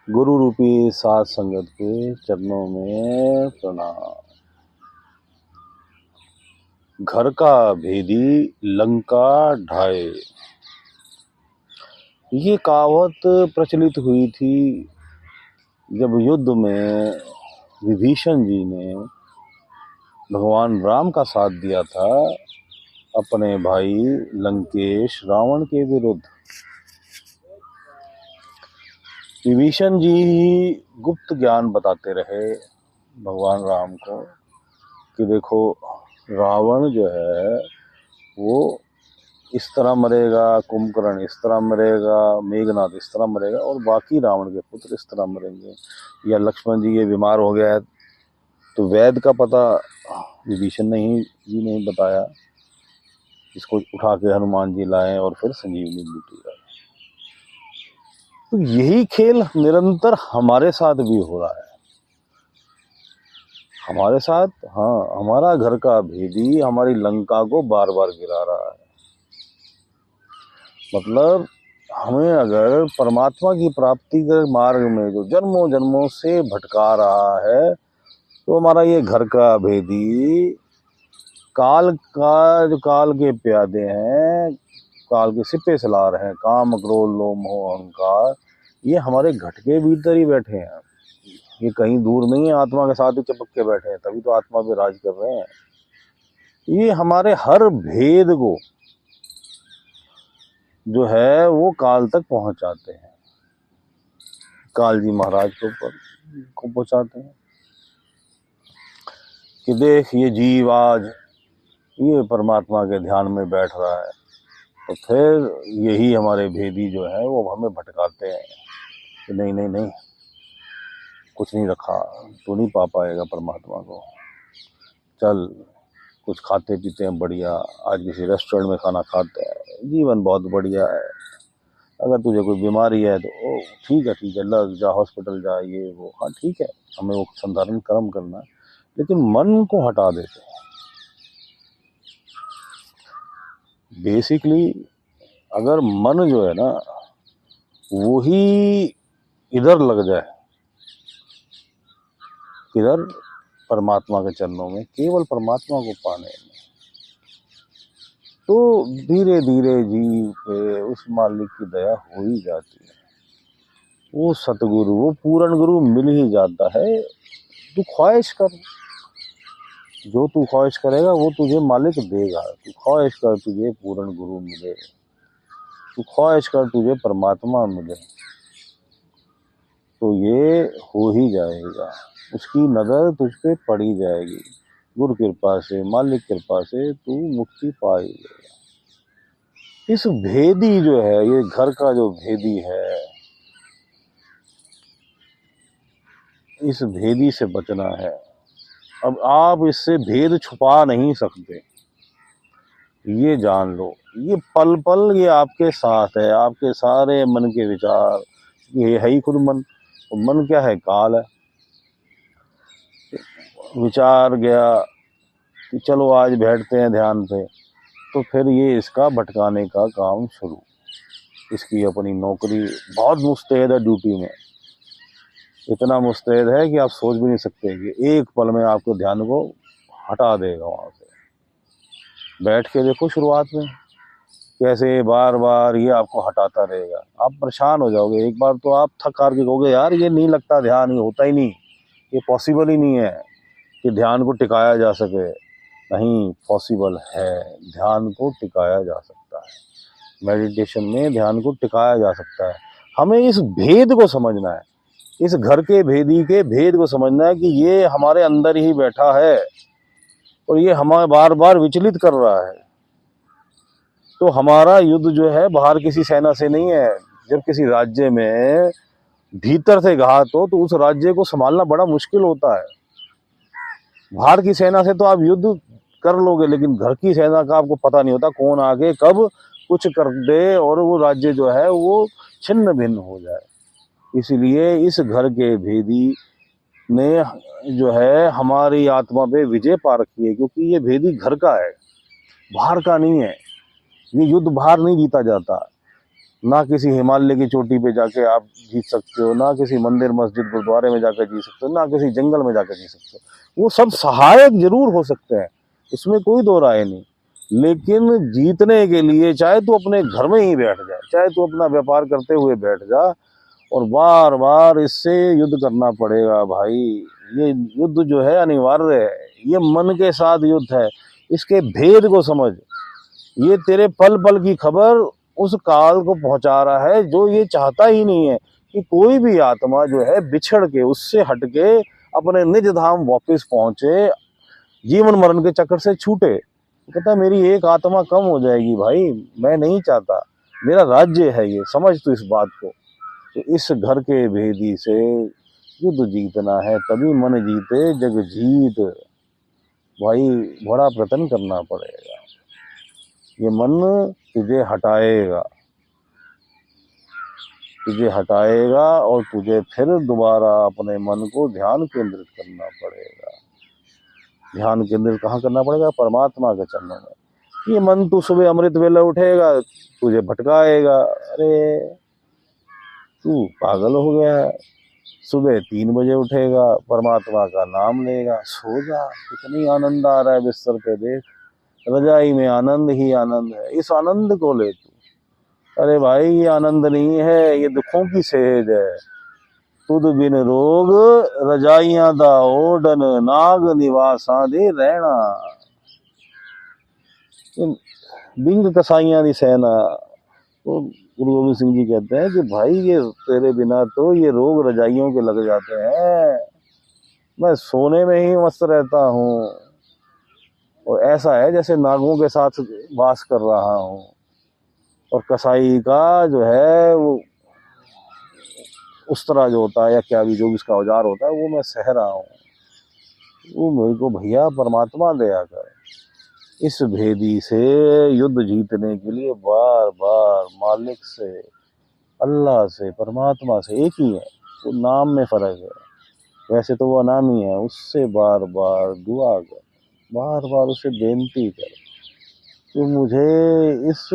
गुरु रूपी सात संगत के चरणों में प्रणाम। घर का भेदी लंका ढाए, ये कहावत प्रचलित हुई थी जब युद्ध में विभीषण जी ने भगवान राम का साथ दिया था अपने भाई लंकेश रावण के विरुद्ध। विभीषण जी ही गुप्त ज्ञान बताते रहे भगवान राम को कि देखो, रावण जो है वो इस तरह मरेगा, कुंभकर्ण इस तरह मरेगा, मेघनाद इस तरह मरेगा और बाकी रावण के पुत्र इस तरह मरेंगे। या लक्ष्मण जी ये बीमार हो गया है तो वैद्य का पता विभीषण जी ने बताया, इसको उठा के हनुमान जी लाए और फिर संजीवनी बूटी लाए। तो यही खेल निरंतर हमारे साथ भी हो रहा है। हमारे साथ, हाँ, हमारा घर का भेदी हमारी लंका को बार बार गिरा रहा है। मतलब हमें अगर परमात्मा की प्राप्ति के मार्ग में जो जन्मों जन्मों से भटका रहा है, तो हमारा ये घर का भेदी काल के प्यादे हैं, काल के सिपे सलार हैं, काम क्रोध लोभ मोह अहंकार, ये हमारे घट के भीतर ही बैठे हैं। ये कहीं दूर नहीं है, आत्मा के साथ ही चिपक के बैठे हैं, तभी तो आत्मा पे राज कर रहे हैं। ये हमारे हर भेद को जो है वो काल तक पहुंचाते हैं, काल जी महाराज के ऊपर को पहुंचाते हैं कि देख, ये जीव आज ये परमात्मा के ध्यान में बैठ रहा है, तो फिर यही हमारे भेदी जो है वो हमें भटकाते हैं कि नहीं नहीं नहीं, कुछ नहीं रखा, तू नहीं पा पाएगा परमात्मा को, चल कुछ खाते पीते हैं बढ़िया, आज किसी रेस्टोरेंट में खाना खाते हैं, जीवन बहुत बढ़िया है। अगर तुझे कोई बीमारी है तो ओ ठीक है, लग जा, हॉस्पिटल जा, ये वो, हाँ ठीक है, हमें वो संधारण कर्म करना है, लेकिन मन को हटा देते हैं। बेसिकली अगर मन जो है ना वो ही इधर लग जाए, इधर परमात्मा के चरणों में, केवल परमात्मा को पाने में, तो धीरे धीरे जीव पे उस मालिक की दया हो ही जाती है। वो सतगुरु, वो पूर्ण गुरु मिल ही जाता है। तू ख्वाहिश कर, जो तू ख्वाहिश करेगा वो तुझे मालिक देगा। तू ख्वाहिश कर तुझे पूर्ण गुरु मिले, तू ख्वाहिश कर तुझे परमात्मा मिले, तो ये हो ही जाएगा। उसकी नज़र तुझ पे पड़ी जाएगी, गुरु कृपा से, मालिक कृपा से तू मुक्ति पाएगा। इस भेदी जो है, ये घर का जो भेदी है, इस भेदी से बचना है। अब आप इससे भेद छुपा नहीं सकते, ये जान लो। ये पल पल ये आपके साथ है, आपके सारे मन के विचार, ये है ही खुद मन। और मन क्या है? काल है। विचार गया कि चलो आज बैठते हैं ध्यान पे, तो फिर ये इसका भटकाने का काम शुरू। इसकी अपनी नौकरी, बहुत मुस्तैद है ड्यूटी में, इतना मुस्तैद है कि आप सोच भी नहीं सकते कि एक पल में आपको ध्यान को हटा देगा वहाँ से। बैठ के देखो शुरुआत में कैसे बार बार ये आपको हटाता रहेगा, आप परेशान हो जाओगे। एक बार तो आप थक हार के कहोगे यार ये नहीं लगता ध्यान, ये होता ही नहीं, ये पॉसिबल ही नहीं है कि ध्यान को टिकाया जा सके। नहीं, पॉसिबल है, ध्यान को टिकाया जा सकता है। मेडिटेशन में ध्यान को टिकाया जा सकता है। हमें इस भेद को समझना है, इस घर के भेदी के भेद को समझना है कि ये हमारे अंदर ही बैठा है और ये हमें बार बार विचलित कर रहा है। तो हमारा युद्ध जो है बाहर किसी सेना से नहीं है। जब किसी राज्य में भीतर से घात हो तो उस राज्य को संभालना बड़ा मुश्किल होता है। बाहर की सेना से तो आप युद्ध कर लोगे, लेकिन घर की सेना का आपको पता नहीं होता कौन आगे कब कुछ कर दे और वो राज्य जो है वो छिन्न भिन्न हो जाए। इसलिए इस घर के भेदी ने जो है हमारी आत्मा पे विजय पा रखी है, क्योंकि ये भेदी घर का है, बाहर का नहीं है। ये युद्ध बाहर नहीं जीता जाता, ना किसी हिमालय की चोटी पे जाके आप जीत सकते हो, ना किसी मंदिर मस्जिद गुरुद्वारे में जाकर जी सकते हो, ना किसी जंगल में जाकर जी सकते हो। वो सब सहायक जरूर हो सकते हैं, इसमें कोई दो राय नहीं, लेकिन जीतने के लिए चाहे तू अपने घर में ही बैठ जाए, चाहे तू अपना व्यापार करते हुए बैठ जा, और बार बार इससे युद्ध करना पड़ेगा भाई। ये युद्ध जो है अनिवार्य है, ये मन के साथ युद्ध है। इसके भेद को समझ, ये तेरे पल पल की खबर उस काल को पहुंचा रहा है जो ये चाहता ही नहीं है कि कोई भी आत्मा जो है बिछड़ के, उससे हटके अपने निज धाम वापस पहुंचे, जीवन मरण के चक्कर से छूटे। कहता मेरी एक आत्मा कम हो जाएगी भाई, मैं नहीं चाहता, मेरा राज्य है ये, समझ तू इस बात को। तो इस घर के भेदी से युद्ध जीतना है, तभी मन जीते जग जीत। भाई बड़ा प्रयत्न करना पड़ेगा, ये मन तुझे हटाएगा, तुझे हटाएगा, और तुझे फिर दोबारा अपने मन को ध्यान केंद्रित करना पड़ेगा। ध्यान केंद्रित कहाँ करना पड़ेगा? परमात्मा के चरणों में। ये मन तू सुबह अमृत वेला उठेगा, तुझे भटकाएगा। अरे तू पागल हो गया है, सुबह 3 बजे उठेगा, परमात्मा का नाम लेगा, सो जा, कितनी आनंद आ रहा है बिस्तर पे, देख रजाई में आनंद ही आनंद है, इस आनंद को ले तू। अरे भाई ये आनंद नहीं है, ये दुखों की सेज है। तुद बिन रोग रजाइयां दा ओढ़न, नाग निवासां दे रहना। बिंग कसाइयां दी सेना। तो गुरु गोविंद सिंह जी कहते हैं कि भाई ये तेरे बिना तो ये रोग रजाइयों के लग जाते हैं, मैं सोने में ही मस्त रहता हूँ, और ऐसा है जैसे नागों के साथ वास कर रहा हूँ, और कसाई का जो है वो उस तरह जो होता है, या क्या भी जो भी उसका औजार होता है, वो मैं सह रहा हूँ। वो मेरे को भैया परमात्मा दया कर। इस भेदी से युद्ध जीतने के लिए बार बार मालिक से, अल्लाह से, परमात्मा से, एक ही है, वो नाम में फर्क है, वैसे तो वो अनामी है, उससे बार बार दुआ कर, बार बार उसे बेनती कर कि मुझे इस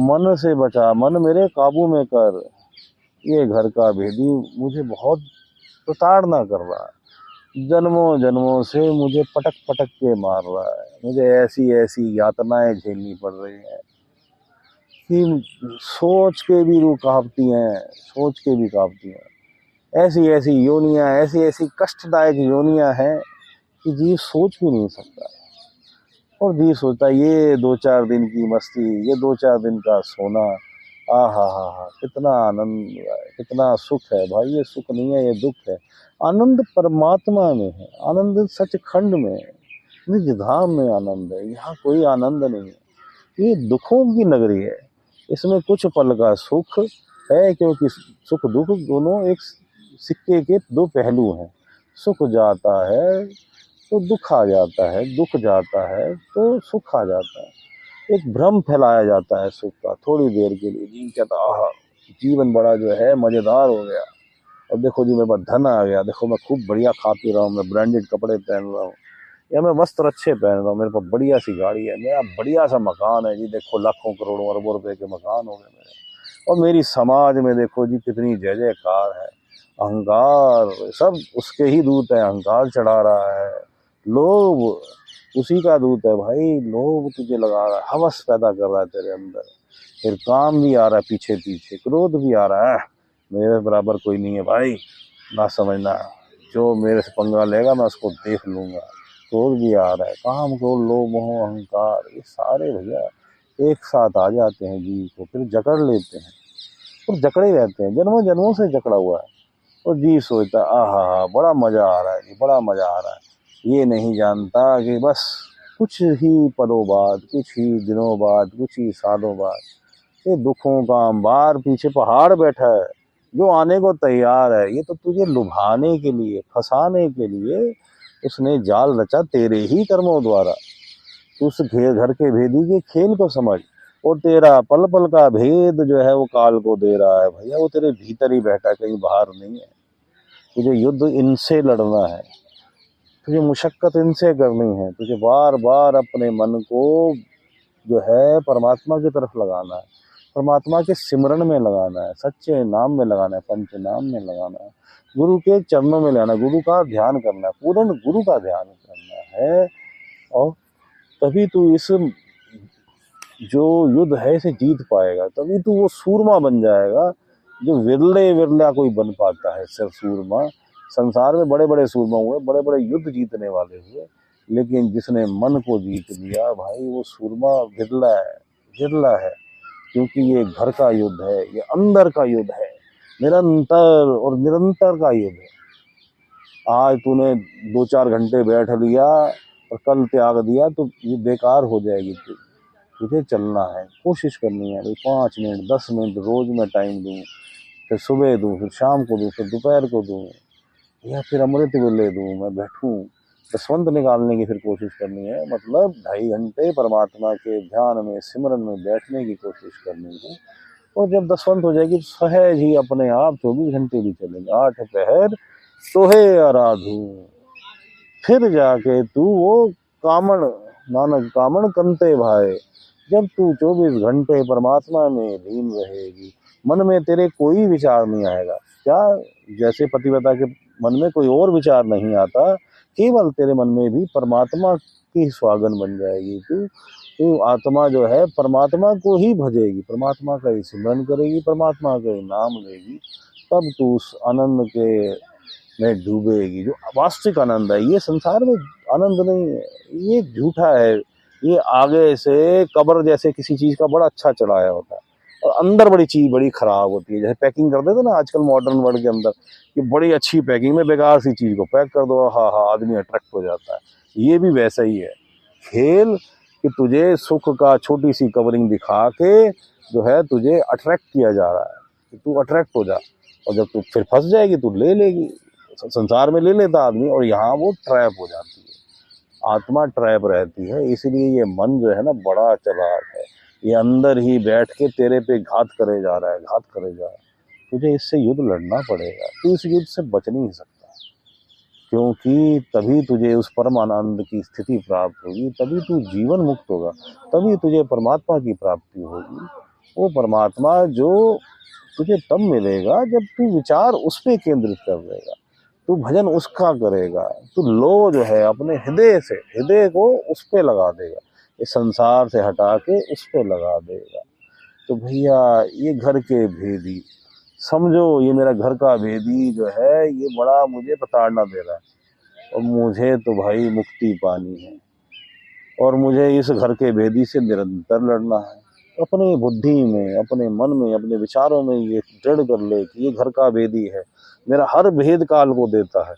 मन से बचा, मन मेरे काबू में कर। ये घर का भेदी मुझे बहुत प्रताड़ना कर रहा है, जन्मों जन्मों से मुझे पटक पटक के मार रहा है, मुझे ऐसी ऐसी यातनाएं झेलनी पड़ रही हैं कि सोच के भी रूह कांपती हैं, सोच के भी कांपती हैं। ऐसी ऐसी योनियां, ऐसी ऐसी कष्टदायक योनियां हैं कि जीव सोच भी नहीं सकता। और जीव सोचता है ये 2-4 दिन की मस्ती, ये 2-4 दिन का सोना, हा, कितना आनंद है, कितना सुख है। भाई ये सुख नहीं है, ये दुख है। आनंद परमात्मा में है, आनंद सचखंड में है, निज धाम में आनंद है, यहाँ कोई आनंद नहीं है। ये दुखों की नगरी है, इसमें कुछ पल का सुख है, क्योंकि सुख दुख दोनों एक सिक्के के 2 पहलू हैं। सुख जाता है तो दुख आ जाता है, दुख जाता है तो सुख आ जाता है। एक भ्रम फैलाया जाता है सुख का, थोड़ी देर के लिए जी कहता आह जीवन बड़ा जो है मजेदार हो गया, और देखो जी मेरे पास धन आ गया, देखो मैं खूब बढ़िया खा पी रहा हूँ, मैं ब्रांडेड कपड़े पहन रहा हूँ, या मैं वस्त्र अच्छे पहन रहा हूँ, मेरे पास बढ़िया सी गाड़ी है, मेरा बढ़िया सा मकान है जी, देखो लाखों करोड़ों अरबों रुपए के मकान हो गए मेरे, और मेरी समाज में देखो जी कितनी जय जयकार है। अहंकार सब उसके ही दूत है, अहंकार चढ़ा रहा है, लोभ उसी का दूत है भाई, लोभ तुझे लगा रहा है, हवस पैदा कर रहा है तेरे अंदर, फिर काम भी आ रहा है पीछे पीछे, क्रोध भी आ रहा है, मेरे बराबर कोई नहीं है भाई, ना समझना, जो मेरे से पंगा लेगा मैं उसको देख लूंगा। क्रोध भी आ रहा है, काम क्रोध लोभ मोह अहंकार, ये सारे भैया एक साथ आ जाते हैं जीव को, फिर जकड़ लेते हैं, और जकड़े रहते हैं, जन्मों जन्मों से जकड़ा हुआ है। और जीव सोचता आहा बड़ा मजा आ रहा है, बड़ा मजा आ रहा है, ये नहीं जानता कि बस कुछ ही पलों बाद, कुछ ही दिनों बाद, कुछ ही सालों बाद ये दुखों का अंबार पीछे पहाड़ बैठा है, जो आने को तैयार है। ये तो तुझे लुभाने के लिए, फंसाने के लिए उसने जाल रचा तेरे ही कर्मों द्वारा। तू उस घर के भेदी के खेल को समझ, और तेरा पल पल का भेद जो है वो काल को दे रहा है भैया, वो तेरे भीतर ही बैठा है, कहीं बाहर नहीं है। तुझे युद्ध इनसे लड़ना है, तुझे मुशक्कत इनसे करनी है, तुझे बार बार अपने मन को जो है परमात्मा की तरफ लगाना है, परमात्मा के सिमरन में लगाना है, सच्चे नाम में लगाना है, पंच नाम में लगाना है, गुरु के चरणों में लेना, गुरु का ध्यान करना है, पूर्ण गुरु का ध्यान करना है। और तभी तू इस जो युद्ध है इसे जीत पाएगा, तभी तू वो सूरमा बन जाएगा जो विरले विरला कोई बन पाता है। सिर्फ सूरमा, संसार में बड़े बड़े सूरमा हुए, बड़े बड़े युद्ध जीतने वाले हुए, लेकिन जिसने मन को जीत लिया भाई वो सूरमा विरला है, विरला है। क्योंकि ये घर का युद्ध है, ये अंदर का युद्ध है, निरंतर और निरंतर का युद्ध है। आज तूने 2-4 घंटे बैठ लिया और कल त्याग दिया तो ये बेकार हो जाएगी। तुझे चलना है, कोशिश करनी है भाई, 5 मिनट 10 मिनट रोज मैं टाइम दूँ, फिर सुबह दूँ, फिर शाम को दूँ, फिर दोपहर को दूँ, या फिर अमृत वेले दूँ, मैं बैठूँ, दसवंत निकालने की फिर कोशिश करनी है। मतलब 2.5 घंटे परमात्मा के ध्यान में सिमरन में बैठने की कोशिश करनी है। और जब दसवंत हो जाएगी सहज ही अपने आप 24 घंटे भी चलेंगे। 8 पहर तोहे आराधू, फिर जाके तू वो कामण, नानक कामण कंते भाई। जब तू 24 घंटे परमात्मा में लीन रहेगी, मन में तेरे कोई विचार नहीं आएगा। क्या जैसे पतिव्रता के मन में कोई और विचार नहीं आता, केवल तेरे मन में भी परमात्मा की स्वागन बन जाएगी। तू आत्मा जो है परमात्मा को ही भजेगी, परमात्मा का ही सिमरन करेगी, परमात्मा का ही नाम लेगी, तब तू उस आनंद के में डूबेगी जो वास्तविक आनंद है। ये संसार में आनंद नहीं है, ये झूठा है। ये आगे से कब्र जैसे किसी चीज का बड़ा अच्छा चढ़ाया होता है और अंदर बड़ी चीज बड़ी खराब होती है। जैसे पैकिंग कर देते ना आजकल मॉडर्न वर्ल्ड के अंदर, कि बड़ी अच्छी पैकिंग में बेकार सी चीज को पैक कर दो, हाँ हाँ आदमी अट्रैक्ट हो जाता है। ये भी वैसा ही है खेल, कि तुझे सुख का छोटी सी कवरिंग दिखा के जो है तुझे अट्रैक्ट किया जा रहा है कि तू अट्रैक्ट हो जा, और जब तू फिर फंस जाएगी तू ले लेगी। संसार में ले लेता आदमी और यहाँ वो ट्रैप हो जाती है, आत्मा ट्रैप रहती है। इसलिए ये मन जो है ना बड़ा चालाक है, ये अंदर ही बैठ के तेरे पे घात करे जा रहा है, घात करे जा रहा है। तुझे इससे युद्ध लड़ना पड़ेगा, तू इस युद्ध से बच नहीं सकता, क्योंकि तभी तुझे उस परम आनंद की स्थिति प्राप्त होगी, तभी तू जीवन मुक्त होगा, तभी तुझे परमात्मा की प्राप्ति होगी। वो परमात्मा जो तुझे तब मिलेगा जब तू विचार उस पर केंद्रित कर देगा, तू भजन उसका करेगा, तू लो जो है अपने हृदय से, हृदय को उस पे लगा देगा, इस संसार से हटा के उस पे लगा देगा। तो भैया ये घर के भेदी समझो, ये मेरा घर का भेदी जो है ये बड़ा मुझे प्रताड़ना दे रहा है, और मुझे तो भाई मुक्ति पानी है, और मुझे इस घर के भेदी से निरंतर लड़ना है। अपनी बुद्धि में, अपने मन में, अपने विचारों में ये दृढ़ कर ले कि ये घर का भेदी है, मेरा हर भेद काल को देता है।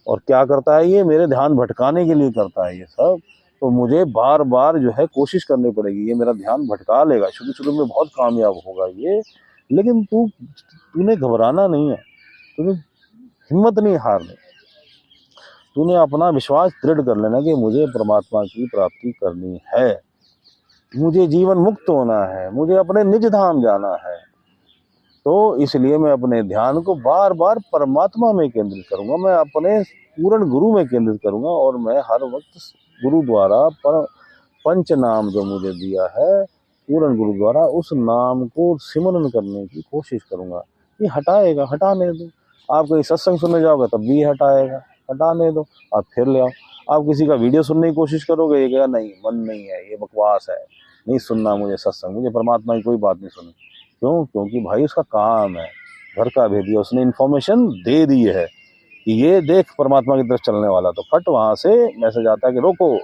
और क्या करता है ये, मेरे ध्यान भटकाने के लिए करता है ये सब। तो मुझे बार बार जो है कोशिश करनी पड़ेगी, ये मेरा ध्यान भटका लेगा, शुरू शुरू में बहुत कामयाब होगा ये, लेकिन तूने घबराना नहीं है, तूने हिम्मत नहीं हारनी, तूने अपना विश्वास दृढ़ कर लेना कि मुझे परमात्मा की प्राप्ति करनी है, मुझे जीवन मुक्त होना है, मुझे अपने निज धाम जाना है। तो इसलिए मैं अपने ध्यान को बार बार परमात्मा में केंद्रित करूंगा, मैं अपने पूर्ण गुरु में केंद्रित करूंगा, और मैं हर वक्त गुरु द्वारा पंच नाम जो मुझे दिया है पूर्ण गुरु द्वारा, उस नाम को सिमरन करने की कोशिश करूंगा। ये हटाएगा, हटाने दो। आप कहीं सत्संग सुनने जाओगे तब भी हटाएगा, हटाने दो, आप फिर ले आओ। आप किसी का वीडियो सुनने की कोशिश करोगे, ये कहेगा नहीं मन नहीं है, ये बकवास है, नहीं सुनना मुझे सत्संग, मुझे परमात्मा की कोई बात नहीं सुननी। क्यों? क्योंकि भाई उसका काम है, घर का भेदिया, उसने इन्फॉर्मेशन दे दी है कि ये देख परमात्मा की तरफ चलने वाला, तो फट वहाँ से मैसेज आता है कि रोको,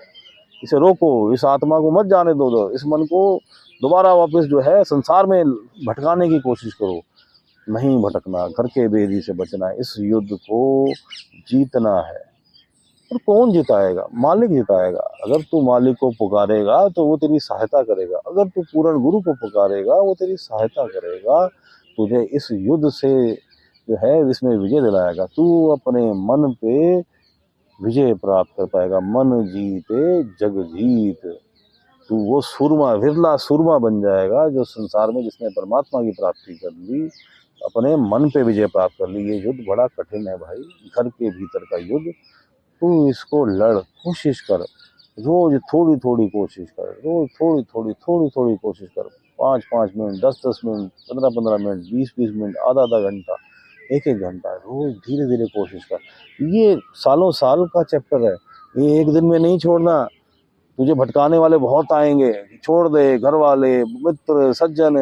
इसे रोको, इस आत्मा को मत जाने दो, इस मन को दोबारा वापस जो है संसार में भटकाने की कोशिश करो। नहीं भटकना, घर के भेदी से बचना, इस युद्ध को जीतना है। और कौन जिताएगा? मालिक जिताएगा। अगर तू मालिक को पुकारेगा तो वो तेरी सहायता करेगा, अगर तू पूर्ण गुरु को पुकारेगा वो तेरी सहायता करेगा, तुझे इस युद्ध से जो है इसमें विजय दिलाएगा। तू अपने मन पे विजय प्राप्त कर पाएगा। मन जीते जग जीत, तू वो सूरमा, विरला सूरमा बन जाएगा जो संसार में जिसने परमात्मा की प्राप्ति कर ली, अपने मन पे विजय प्राप्त कर ली। ये युद्ध बड़ा कठिन है भाई, घर के भीतर का युद्ध। तू इसको लड़, कोशिश कर, रोज थोड़ी थोड़ी कोशिश कर, रोज थोड़ी थोड़ी कोशिश कर। 5-5 मिनट, 10-10 मिनट, 15-15 मिनट, 20-20 मिनट, आधा-आधा घंटा, 1-1 घंटा रोज धीरे-धीरे कोशिश कर। ये सालों साल का चैप्टर है, ये एक दिन में नहीं छोड़ना। तुझे भटकाने वाले बहुत आएंगे, छोड़ दे, घर वाले, मित्र, सज्जन,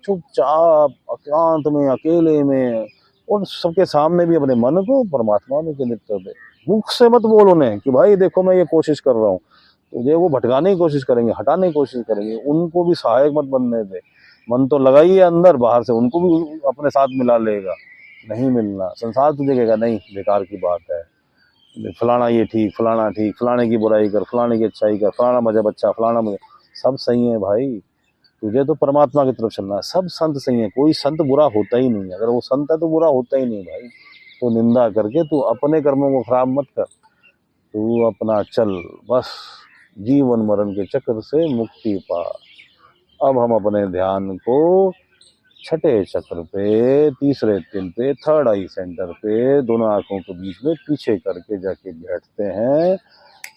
चुपचाप एकांत में, अकेले में, और सबके सामने भी अपने मन को परमात्मा में केंद्रित कर दे। मुख से मत बोल उन्हें कि भाई देखो मैं ये कोशिश कर रहा हूँ, तुझे वो भटकाने की कोशिश करेंगे, हटाने की कोशिश करेंगे, उनको भी सहायक मत बनने दे। मन तो लगा ही है अंदर, बाहर से उनको भी अपने साथ मिला लेगा, नहीं मिलना। संसार तुझे कहेगा नहीं, बेकार की बात है, फलाना ये ठीक, फलाना ठीक, फलाने की बुराई कर, फलाने की अच्छाई कर, फलाना मजहब अच्छा, फलाना मजहब, सब सही है भाई, तुझे तो परमात्मा की तरफ चलना है। सब संत सही है, कोई संत बुरा होता ही नहीं है, अगर वो संत है तो बुरा होता ही नहीं भाई। तो निंदा करके तू अपने कर्मों को खराब मत कर, तू अपना चल, बस जीवन मरण के चक्र से मुक्ति पा। अब हम अपने ध्यान को छठे चक्र पे, तीसरे तिल पे, थर्ड आई सेंटर पे, दोनों आंखों के बीच में पीछे करके जाके बैठते हैं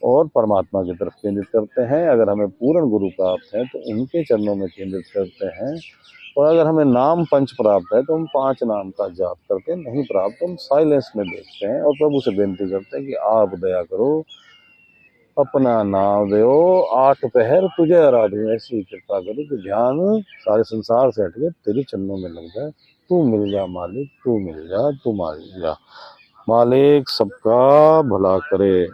और परमात्मा की तरफ केंद्रित करते हैं। अगर हमें पूर्ण गुरु प्राप्त है तो उनके चरणों में केंद्रित करते हैं, और अगर हमें नाम पंच प्राप्त है तो हम 5 नाम का जाप करते हैं, नहीं प्राप्त तो हम साइलेंस में देखते हैं और प्रभु से विनती करते हैं कि आप दया करो, अपना नाम दो, 8 पहर तुझे आराधू, ऐसी कृपा करो कि ध्यान सारे संसार से हटके तेरे चरणों में लग जाए। तू मिल जा मालिक, तू मिल जा, तू मिल जा, मालिक सबका भला करे।